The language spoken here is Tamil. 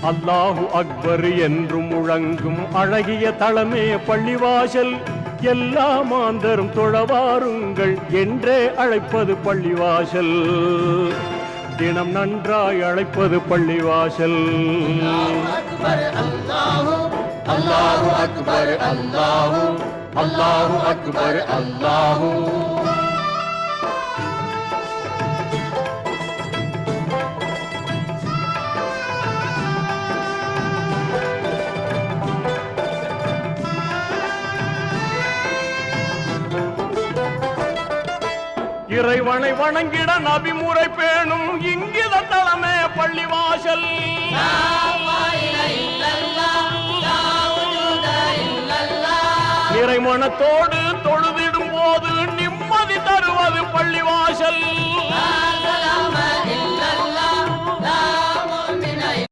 அல்லாஹு அக்பர் என்று முழங்கும் அழகிய தளமே பள்ளிவாசல். எல்லா மாந்தரும் தொழவாருங்கள் என்றே அழைப்பது பள்ளிவாசல். தினம் நன்றாய் அழைப்பது பள்ளிவாசல். அல்லாஹு அக்பர் அல்லாஹு அல்லாஹு அக்பர் அல்லாஹு. இறைவனை வணங்கிட நபிமுறை பேணும் இங்கித தளமே பள்ளிவாசல். நிறைமனத்தோடு தொழுதிடும் போது நிம்மதி தருவது பள்ளிவாசல்.